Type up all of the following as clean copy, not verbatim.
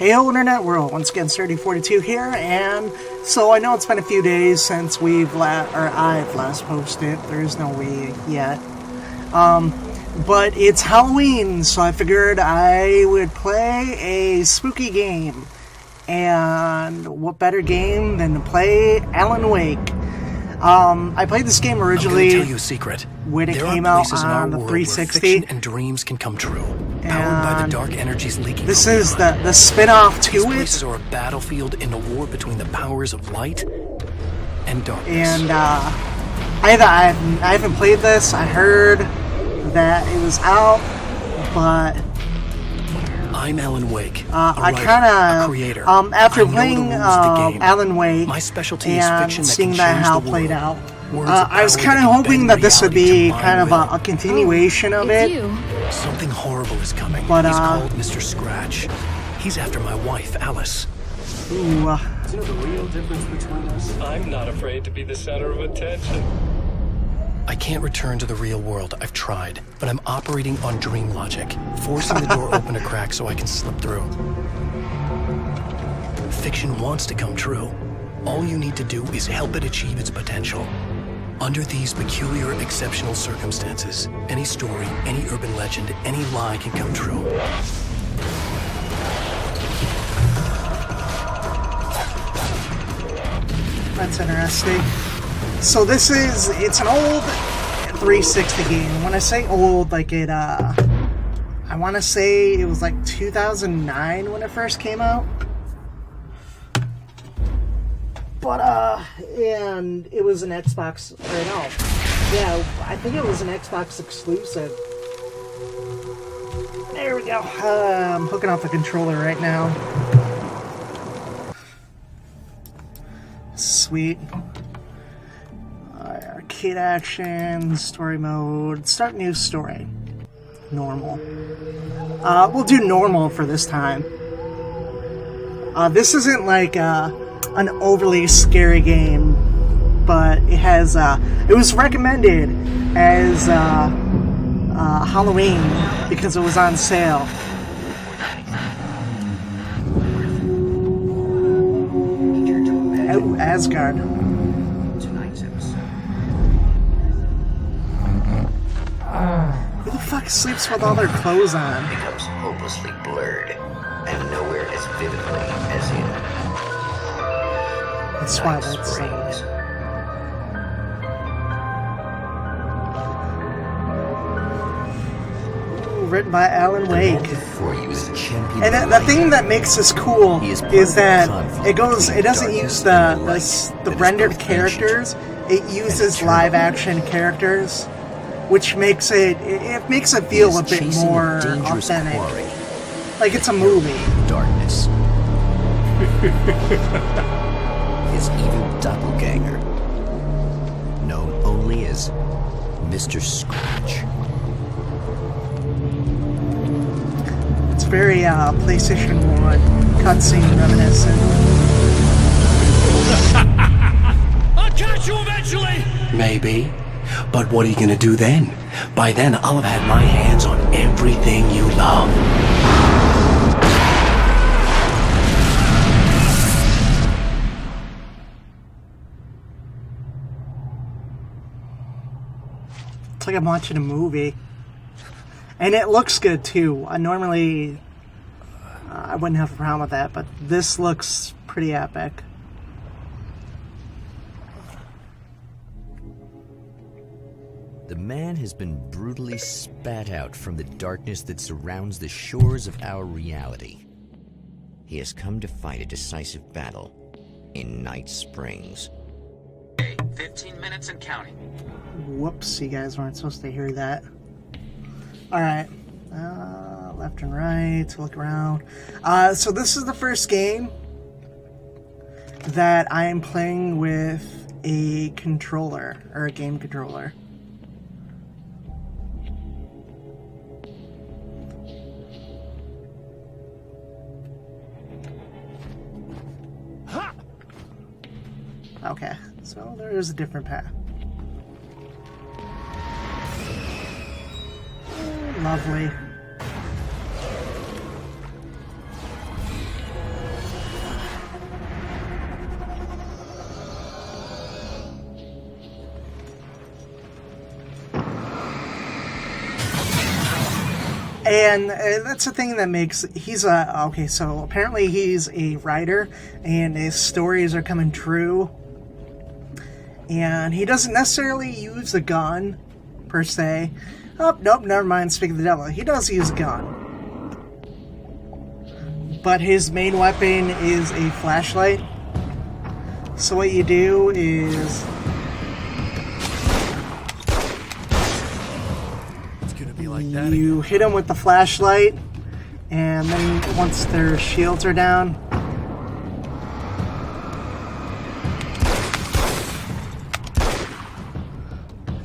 Heyo Internet World, once again Sturdy42 here, and so I know it's been a few days since I've last posted. There is no we yet. But it's Halloween, so I figured I would play a spooky game. And what better game than to play Alan Wake? I played this game originally. I'm gonna tell you a secret. When it came out on the 360. Fiction and dreams can come true. Powered by the dark energies leaking. This is the spin-off to These it. places are a battlefield in a war between the powers of light and darkness. And I haven't played this. I heard that it was out, but I'm Alan Wake. I kind of creator. After playing Alan Wake my specialty and is fiction seeing that that can how change it the played world. out. I was kind of hoping that this would be kind of a continuation of it. Something horrible is coming. But, he's called Mr. Scratch. He's after my wife, Alice. Ooh, Do you know the real difference between us? I'm not afraid to be the center of attention. I can't return to the real world. I've tried, but I'm operating on dream logic, forcing the door open a crack so I can slip through. Fiction wants to come true. All you need to do is help it achieve its potential. Under these peculiar, exceptional circumstances, any story, any urban legend, any lie can come true. that's interesting. So it's an old 360 game. When I say old, like I want to say it was like 2009 when it first came out. But, and it was an Xbox, or no, yeah, I think it was an Xbox exclusive. There we go. I'm hooking off the controller right now. Sweet. Arcade action, story mode, start new story. Normal. We'll do normal for this time. This isn't like, an overly scary game, but it has it was recommended as Halloween because it was on sale. Oh, Asgard. Tonight's episode. Who the fuck sleeps with all their clothes on? Becomes hopelessly blurred and nowhere as vividly as in It's Twilight Zone. Written by Alan Wake. And the thing that makes this cool is that it doesn't use the rendered characters, it uses live action characters, which makes it feel a bit more authentic. Like it's a movie. Darkness. His evil doppleganger, known only as Mr. Scratch. It's very PlayStation 1 cutscene reminiscent. I'll catch you eventually! Maybe. But what are you gonna do then? By then, I'll have had my hands on everything you love. It's like I'm watching a movie. And it looks good too. Normally I wouldn't have a problem with that, but this looks pretty epic. The man has been brutally spat out from the darkness that surrounds the shores of our reality. He has come to fight a decisive battle in Night Springs. 15 minutes and counting. Whoops, you guys weren't supposed to hear that. Alright. Left and right, to look around. So this is the first game that I am playing with a controller, or a game controller. Okay, so there is a different path. Lovely. And that's the thing that makes... He's a... Okay, so apparently he's a writer, and his stories are coming true. And he doesn't necessarily use a gun, per se. Oh, nope, never mind, speak of the devil. He does use a gun. But his main weapon is a flashlight. So what you do is... Like that you hit them with the flashlight, and then once their shields are down,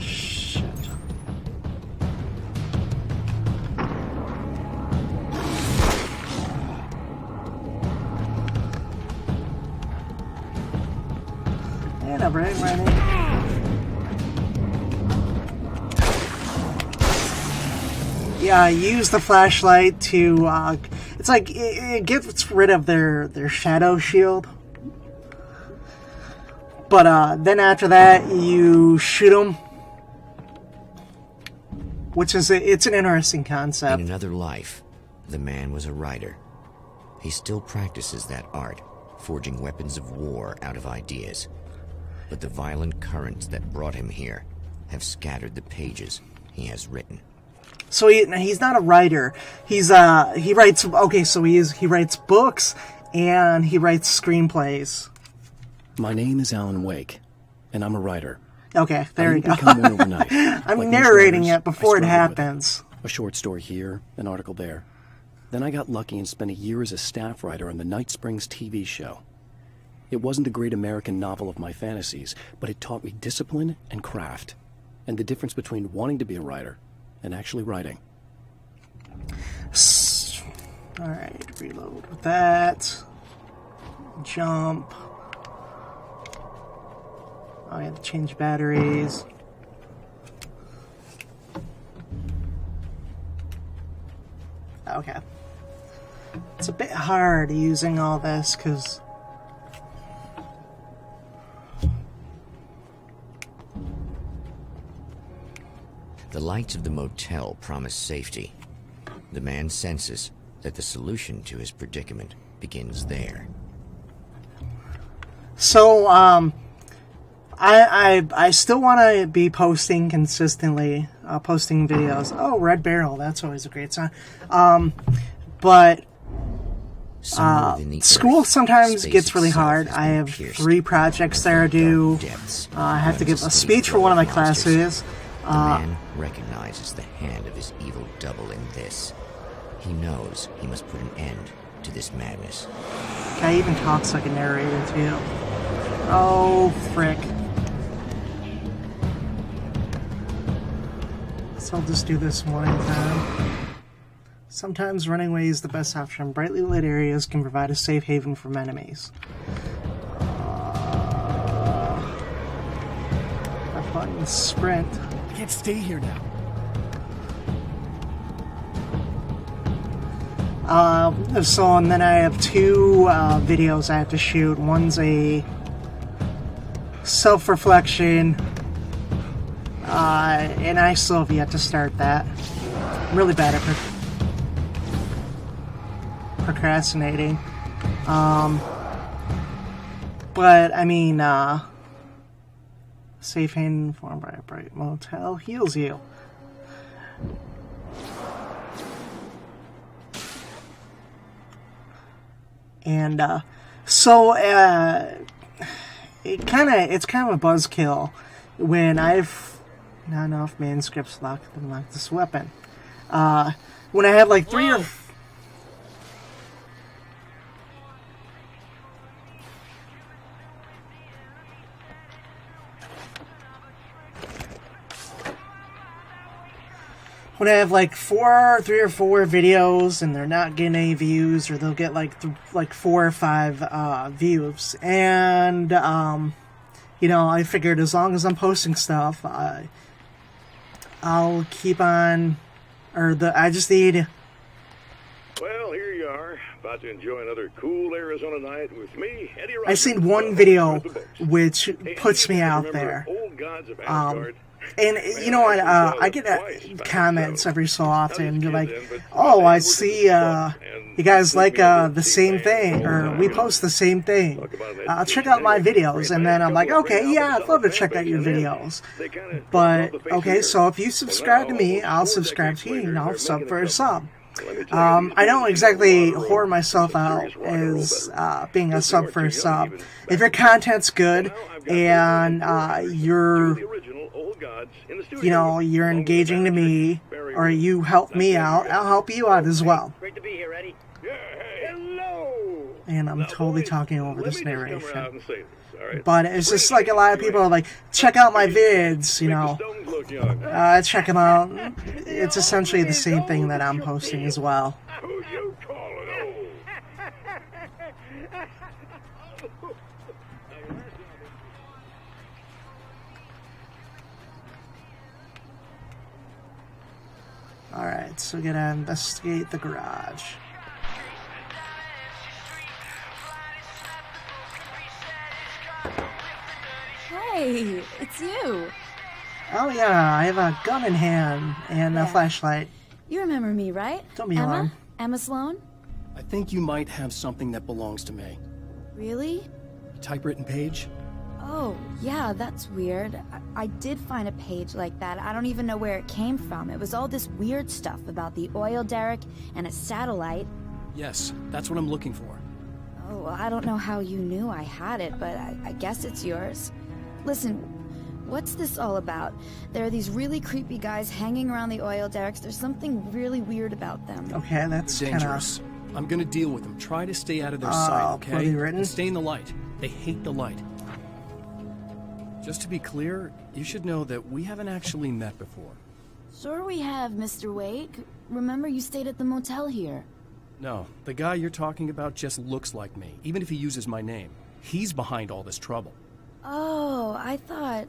shit. And I'm right in. Yeah, use the flashlight to, it's like, it gets rid of their shadow shield. But, then after that, you shoot them. Which is, it's an interesting concept. In another life, the man was a writer. He still practices that art, forging weapons of war out of ideas. But the violent currents that brought him here have scattered the pages he has written. So he's not a writer. He writes. Okay, so he writes books and he writes screenplays. My name is Alan Wake, and I'm a writer. Okay, there you go. Become one overnight. I'm Like narrating most writers, it before it I struggled with happens. A short story here, an article there. Then I got lucky and spent a year as a staff writer on the Night Springs TV show. It wasn't the great American novel of my fantasies, but it taught me discipline and craft, and the difference between wanting to be a writer and actually writing. Alright, reload with that. Jump. Oh, I have to change batteries. Okay. It's a bit hard using all this because... The lights of the motel promise safety. The man senses that the solution to his predicament begins there. So, I still want to be posting consistently, posting videos. Oh, Red Barrel, that's always a great sign. But school sometimes gets really hard. I have 3 projects that are due. I have to give a speech for one of my classes. The man recognizes the hand of his evil double in this. He knows he must put an end to this madness. Guy even talks like a narrator, too. Oh, frick. So I'll just do this one at a time. Sometimes running away is the best option. Brightly lit areas can provide a safe haven from enemies. That button, sprint. I can't stay here now. So, and then I have 2 videos I have to shoot. One's a self-reflection, and I still have yet to start that. I'm really bad at procrastinating. But, I mean, safe haven formed by a bright motel heals you. And so it's kind of a buzzkill when I've not enough manuscripts locked to unlock this weapon. When I have like 3 or when I have like 3 or 4 videos and they're not getting any views, or they'll get like 4 or 5 views, and you know, I figured as long as I'm posting stuff, I'll keep on, I just need. Well, here you are, about to enjoy another cool Arizona night with me, Eddie. I seen one video which puts me out there. old gods of Asgard. And you know what? I get comments every so often. They're like, "Oh, I see you guys like the same thing, or we post the same thing. Check out my videos." And then I'm like, "Okay, yeah, I'd love to check out your videos." But okay, so if you subscribe to me, I'll subscribe to you, and I'll sub for a sub. I don't exactly whore myself out as being a sub for a sub. If your content's good and you're engaging to me, or you help me out, I'll help you out as well. Great to be here, Eddie. Hello. And I'm totally talking over this Let me just come narration. around and say this, all right? But it's just like a lot of people are like, check out my vids, Make the stones look young. check them out. It's essentially the same thing that I'm posting as well. Who you calling old? Alright, so we gotta investigate the garage. Hey, it's you. Oh yeah, I have a gun in hand and a flashlight. You remember me, right? Don't be Emma? alarmed. Emma Sloan? I think you might have something that belongs to me. Really? A typewritten page? Oh, yeah, that's weird. I did find a page like that. I don't even know where it came from. It was all this weird stuff about the oil derrick and a satellite. Yes, that's what I'm looking for. Oh, well, I don't know how you knew I had it, but I guess it's yours. Listen, what's this all about? There are these really creepy guys hanging around the oil derricks. There's something really weird about them. Okay, that's kind Dangerous. of... I'm gonna deal with them. Try to stay out of their sight, okay? poorly written. And stay in the light. They hate the light. Just to be clear, you should know that we haven't actually met before. Sure we have, Mr. Wake. Remember you stayed at the motel here. No, the guy you're talking about just looks like me, even if he uses my name. He's behind all this trouble. Oh, I thought...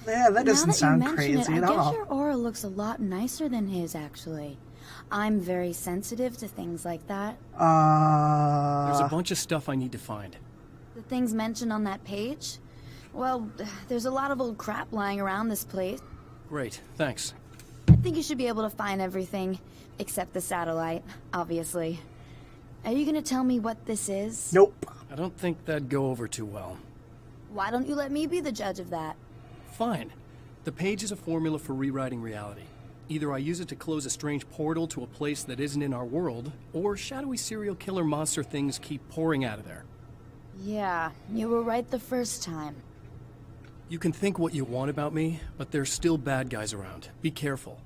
yeah, that doesn't sound crazy at I all. guess your aura looks a lot nicer than his, actually. I'm very sensitive to things like that. There's a bunch of stuff I need to find. The things mentioned on that page? Well, there's a lot of old crap lying around this place. Great, thanks. I think you should be able to find everything, except the satellite, obviously. Are you gonna tell me what this is? Nope. I don't think that'd go over too well. Why don't you let me be the judge of that? Fine. The page is a formula for rewriting reality. Either I use it to close a strange portal to a place that isn't in our world, or shadowy serial killer monster things keep pouring out of there. Yeah, you were right the first time. You can think what you want about me, but there's still bad guys around. Be careful.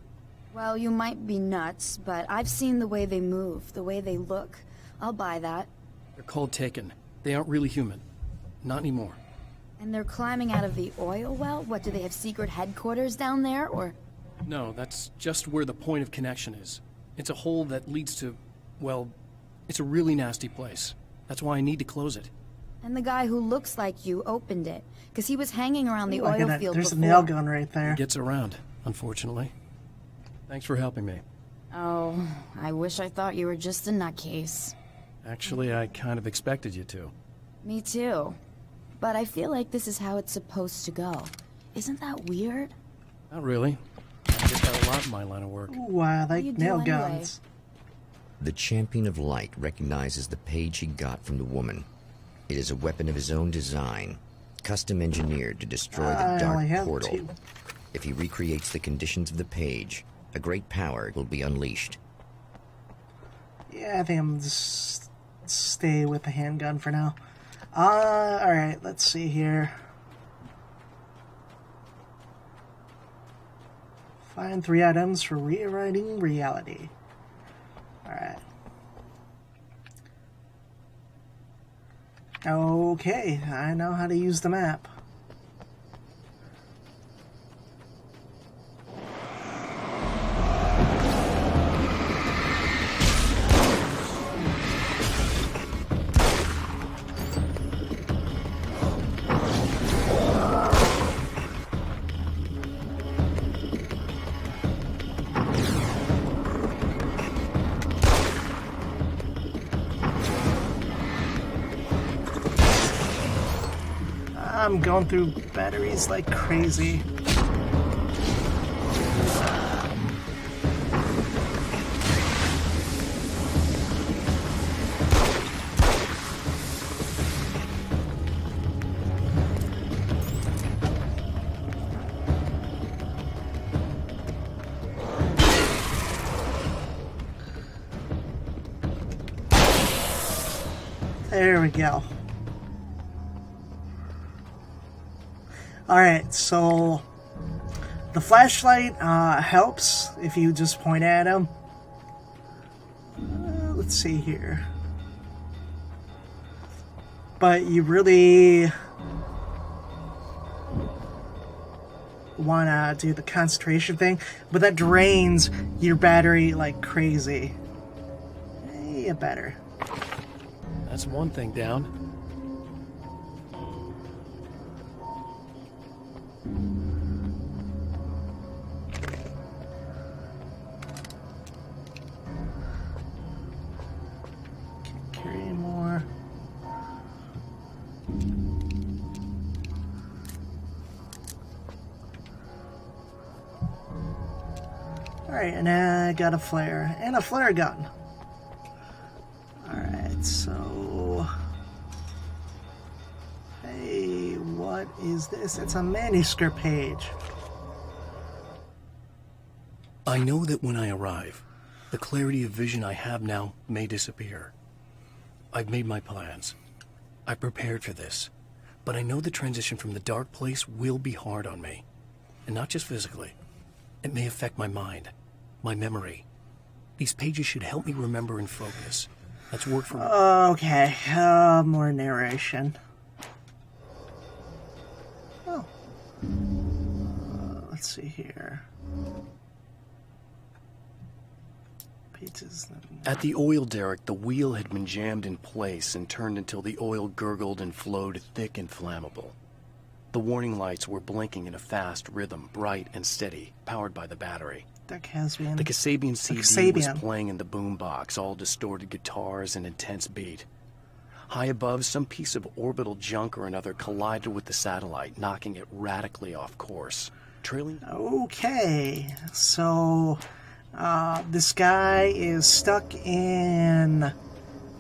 Well, you might be nuts, but I've seen the way they move, the way they look. I'll buy that. They're called Taken. They aren't really human. Not anymore. And they're climbing out of the oil well? What, do they have secret headquarters down there, or...? No, that's just where the point of connection is. It's a hole that leads to, well, it's a really nasty place. That's why I need to close it. And the guy who looks like you opened it, because he was hanging around the oil field There's before. a nail gun right there. It gets around, unfortunately. Thanks for helping me. Oh, I wish I thought you were just a nutcase. Actually, I kind of expected you to. Me too. But I feel like this is how it's supposed to go. Isn't that weird? Not really. I get that a lot in my line of work. Ooh, I like You do nail anyway. guns. The Champion of Light recognizes the page he got from the woman. It is a weapon of his own design, custom engineered to destroy I the only dark have portal. 2. If he recreates the conditions of the page, a great power will be unleashed. Yeah, I think I'm just stay with the handgun for now. Alright, let's see here. Find 3 items for rewriting reality. Alright. Okay, I know how to use the map. I'm going through batteries like crazy. There we go. Alright, so the flashlight helps if you just point at him. Let's see here. But you really want to do the concentration thing, but that drains your battery like crazy. Yeah, better. That's one thing down. Can't carry anymore. Alright, and I got a flare and a flare gun. Alright, so... Hey, what is this? It's a manuscript page. I know that when I arrive, the clarity of vision I have now may disappear. I've made my plans. I prepared for this. But I know the transition from the dark place will be hard on me. And not just physically. It may affect my mind, my memory. These pages should help me remember and focus. That's work for me. Okay, more narration. Oh. Let's see here. Pages. At the oil derrick, the wheel had been jammed in place and turned until the oil gurgled and flowed thick and flammable. The warning lights were blinking in a fast rhythm, bright and steady, powered by the battery. The Kasabian. The Kasabian CD was playing in the boombox, all distorted guitars and intense beat. High above, some piece of orbital junk or another collided with the satellite, knocking it radically off course. Trailing... Okay, so this guy is stuck in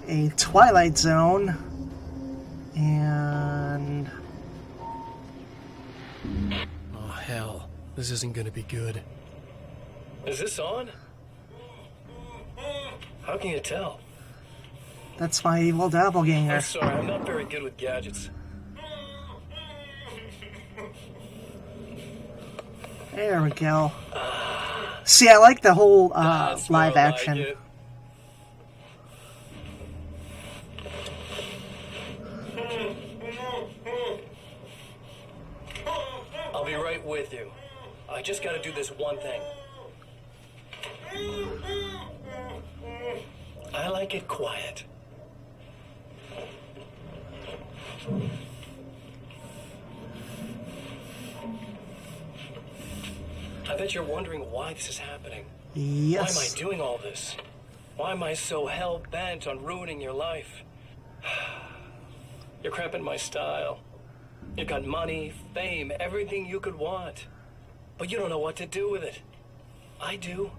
a twilight zone, and... Oh, hell. This isn't gonna be good. Is this on? How can you tell? That's my evil doppelganger. I'm sorry, I'm not very good with gadgets. There we go. See, I like the whole That's more live action. like it. I'll be right with you. I just gotta do this one thing. I like it quiet. I bet you're wondering why this is happening. Yes. Why am I doing all this? Why am I so hell-bent on ruining your life? You're cramping my style. You've got money, fame, everything you could want. But you don't know what to do with it. I do.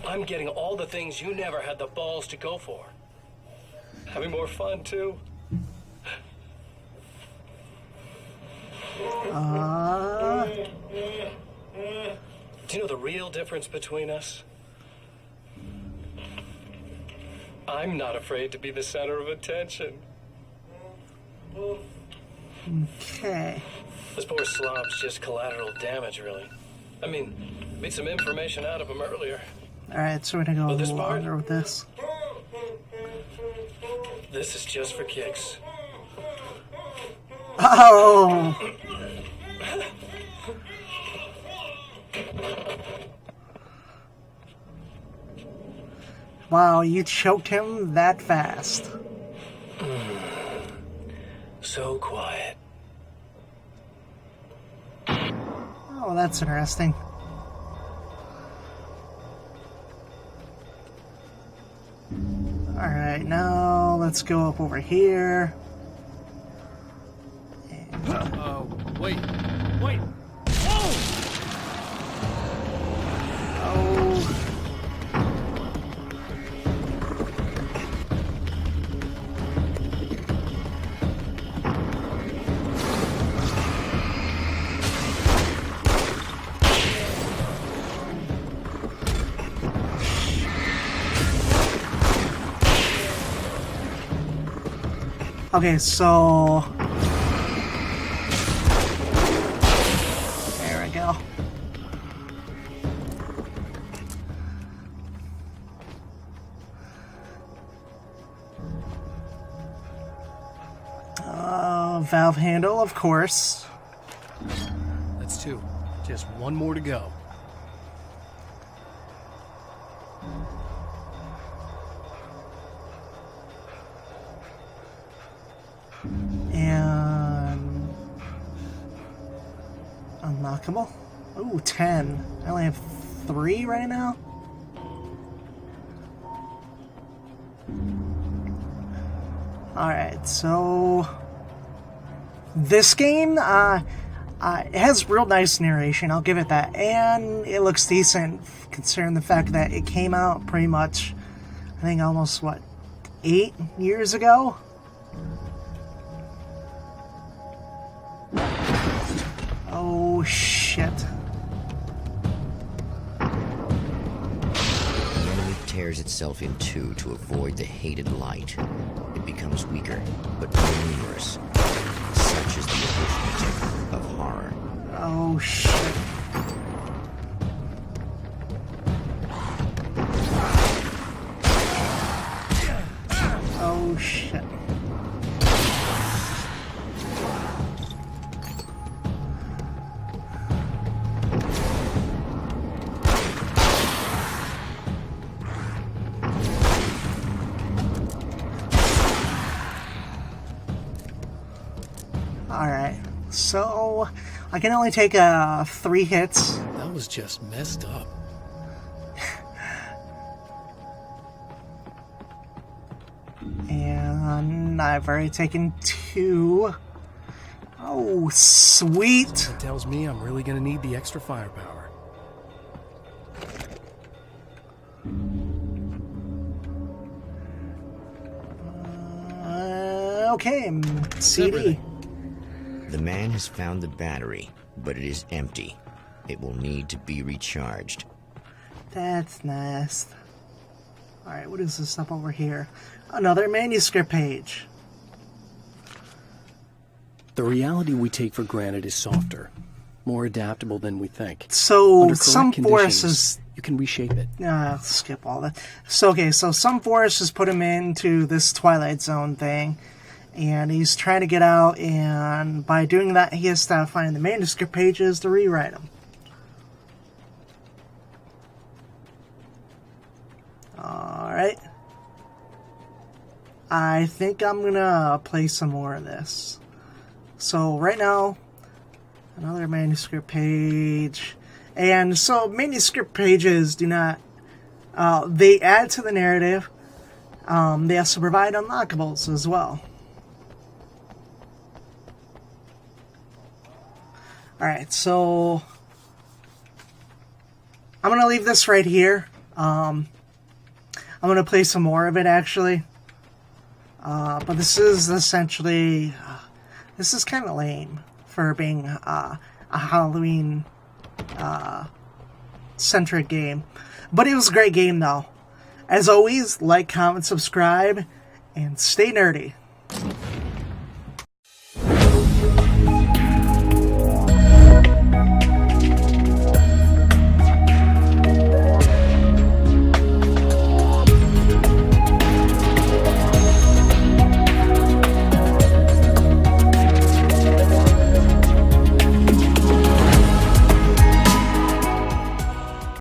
I'm getting all the things you never had the balls to go for. Having more fun, too. Do you know the real difference between us? I'm not afraid to be the center of attention. Okay. This poor slob's just collateral damage, really. I mean, made some information out of him earlier. Alright, so we're gonna go a Well, this little part? longer with this. This is just for kicks. Oh! Wow, you choked him that fast. So quiet. Oh, that's interesting. Alright, now let's go up over here. Wait. Whoa! Oh. Okay, so there we go. Valve handle, of course. That's 2. Just 1 more to go. And unlockable. Ooh, 10. I only have 3 right now. Alright, so this game, it has real nice narration, I'll give it that. And it looks decent, considering the fact that it came out pretty much, I think almost, 8 years ago? Oh, shit. The enemy tears itself in two to avoid the hated light. It becomes weaker, but more numerous. Such is the arithmetic of horror. Oh, shit. Oh, shit. Alright, so I can only take 3 hits. That was just messed up. And I've already taken 2. Oh, sweet. That tells me I'm really gonna need the extra firepower. Okay, CD. The man has found the battery, but it is empty. It will need to be recharged. That's nice. Alright, what is this up over here? Another manuscript page. The reality we take for granted is softer, more adaptable than we think. So, Under some correct forces... you can reshape it. I'll skip all that. So, okay, so some forces put him into this Twilight Zone thing, and he's trying to get out, and by doing that, he has to find the manuscript pages to rewrite them. Alright. I think I'm gonna play some more of this. So, right now, another manuscript page. And so, manuscript pages do not... they add to the narrative. They also provide unlockables as well. Alright, so... I'm going to leave this right here. I'm going to play some more of it, actually. But this is essentially... this is kind of lame for being a Halloween... centric game. But it was a great game, though. As always, like, comment, subscribe, and stay nerdy.